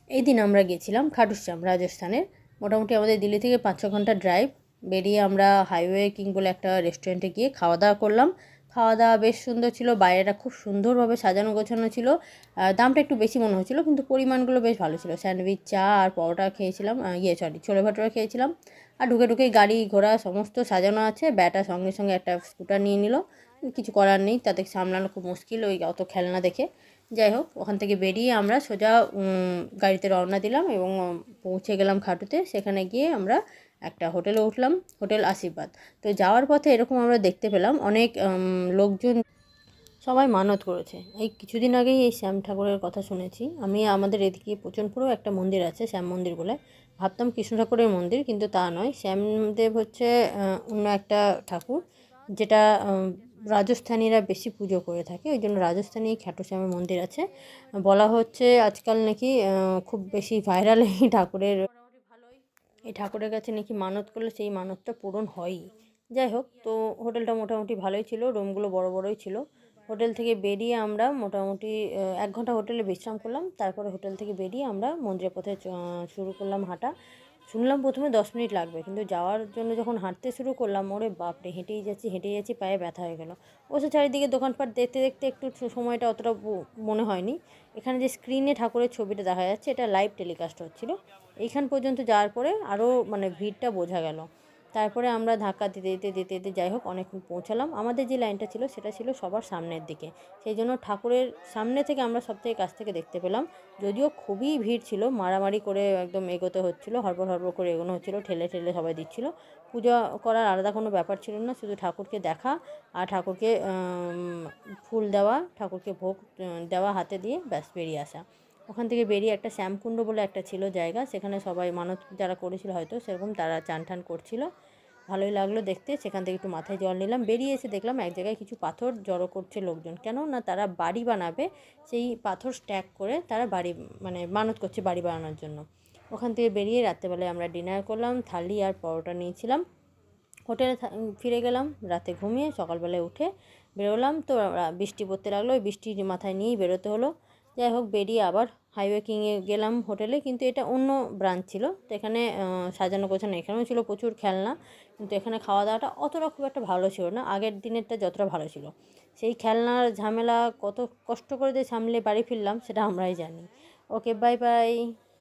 এই দিন আমরা গেছিলাম খাটুশ্যাম রাজস্থানের। মোটামুটি আমাদের দিল্লি থেকে 5-6 ঘন্টা ড্রাইভ। বেরিয়ে আমরা হাইওয়ে কিং বলে একটা রেস্টুরেন্টে গিয়ে খাওয়া দাওয়া করলাম। খাওয়া দাওয়া বেশ সুন্দর ছিল, বাইরেটা খুব সুন্দরভাবে সাজানো গোছানো ছিল। দামটা একটু বেশি মনে হচ্ছিলো, কিন্তু পরিমাণগুলো বেশ ভালো ছিল। স্যান্ডউইচ, চা আর পরোটা খেয়েছিলাম, ছোলে ভাটুরা খেয়েছিলাম। আর ঢুকে ঢুকেই গাড়ি ঘোড়া সমস্ত সাজানো আছে। ব্যাটা সঙ্গে সঙ্গে একটা স্কুটার নিয়ে নিল, কিছু করার নেই, তাদের সামলানো খুব মুশকিল ওই অত খেলনা দেখে। যাই হোক, ওখান থেকে বেরিয়ে আমরা সোজা গাড়িতে রওনা দিলাম এবং পৌঁছে গেলাম খাটুতে। সেখানে গিয়ে আমরা একটা হোটেলে উঠলাম, হোটেল আশীর্বাদ। তো যাওয়ার পথে এরকম আমরা দেখতে পেলাম অনেক লোকজন সবাই মানত করেছে। এই কিছুদিন আগেই এই শ্যাম ঠাকুরের কথা শুনেছি আমি। আমাদের এদিকে পোচনপুরেও একটা মন্দির আছে শ্যাম মন্দির বলে, ভাবতাম কৃষ্ণ ঠাকুরের মন্দির, কিন্তু তা নয়। শ্যামদেব হচ্ছে অন্য একটা ঠাকুর, যেটা রাজস্থানীরা বেশি পুজো করে থাকে, ওই জন্য রাজস্থানী খাটুশ্যামের মন্দির আছে। বলা হচ্ছে আজকাল নাকি খুব বেশি ভাইরাল এই ঠাকুরের কাছে নাকি মানত করলে সেই মানতটা পূরণ হয়ই। যাই হোক, তো হোটেলটা মোটামুটি ভালোই ছিল, রুমগুলো বড় বড়ই ছিল। হোটেল থেকে বেরিয়ে আমরা মোটামুটি 1 ঘন্টা হোটেলে বিশ্রাম করলাম। তারপরে হোটেল থেকে বেরিয়ে আমরা মন্দিরের পথে শুরু করলাম হাঁটা। শুনলাম প্রথমে 10 মিনিট লাগবে, কিন্তু যাওয়ার জন্য যখন হাঁটতে শুরু করলাম, ওরে বাপরে, হেঁটেই যাচ্ছি, পায়ে ব্যথা হয়ে গেল। অবশ্য চারিদিকে দোকানপাট দেখতে দেখতে একটু সময়টা অতটা মনে হয়নি। এখানে যে স্ক্রিনে ঠাকুরের ছবিটা দেখা যাচ্ছে, এটা লাইভ টেলিকাস্ট হচ্ছিলো। এইখান পর্যন্ত যাওয়ার পরে আরও মানে ভিড়টা বোঝা গেল। তারপরে আমরা ধাক্কা দিতে যাই হোক অনেকক্ষণ পৌঁছালাম। আমাদের যে লাইনটা ছিল সেটা ছিল সবার সামনের দিকে, সেই জন্য ঠাকুরের সামনে থেকে আমরা সবথেকে কাছ থেকে দেখতে পেলাম। যদিও খুবই ভিড় ছিল, মারামারি করে একদম এগোতে হচ্ছিলো, হড়বড় করে এগোনো হচ্ছিলো, ঠেলে ঠেলে সবাই দিচ্ছিলো। পূজা করার আলাদা কোনো ব্যাপার ছিল না, শুধু ঠাকুরকে দেখা আর ঠাকুরকে ফুল দেওয়া, ঠাকুরকে ভোগ দেওয়া হাতে দিয়ে ব্যাস বেরিয়ে আসা। ওখান থেকে বেরিয়ে একটা শ্যামকুণ্ড বলে একটা ছিল জায়গা, সেখানে সবাই মানত যারা করেছিল হয়তো সেরকম তারা চান টান করছিল। ভালোই লাগলো দেখতে। সেখান থেকে একটু মাথায় জল নিলাম। বেরিয়ে এসে দেখলাম এক জায়গায় কিছু পাথর জড়ো করছে লোকজন, কেন না তারা বাড়ি বানাবে। সেই পাথর স্ট্যাক করে তারা বাড়ি মানে মানত করছে বাড়ি বানানোর জন্য। ওখান থেকে বেরিয়ে রাত্রেবেলায় আমরা ডিনার করলাম, থালি আর পরোটা নিয়েছিলাম। হোটেলে ফিরে গেলাম, রাতে ঘুমিয়ে সকালবেলায় উঠে বেরোলাম। তো বৃষ্টি পড়তে লাগলো, ওই বৃষ্টি মাথায় নিয়েই বেরোতে হলো। যাই হোক, বেরিয়ে আবার হাইওয়ে কিংয়ে গেলাম হোটেলে, কিন্তু এটা অন্য ব্রাঞ্চ ছিল। তো এখানে সাজানো গোছানো, এখানেও ছিল প্রচুর খেলনা, কিন্তু এখানে খাওয়া দাওয়াটা অতটা খুব একটা ভালো ছিল না, আগের দিনেরটা যতটা ভালো ছিল। সেই খেলনার ঝামেলা কত কষ্ট করে যে সামলে বাড়ি ফিরলাম সেটা আমরাই জানি। ওকে, বাই বাই।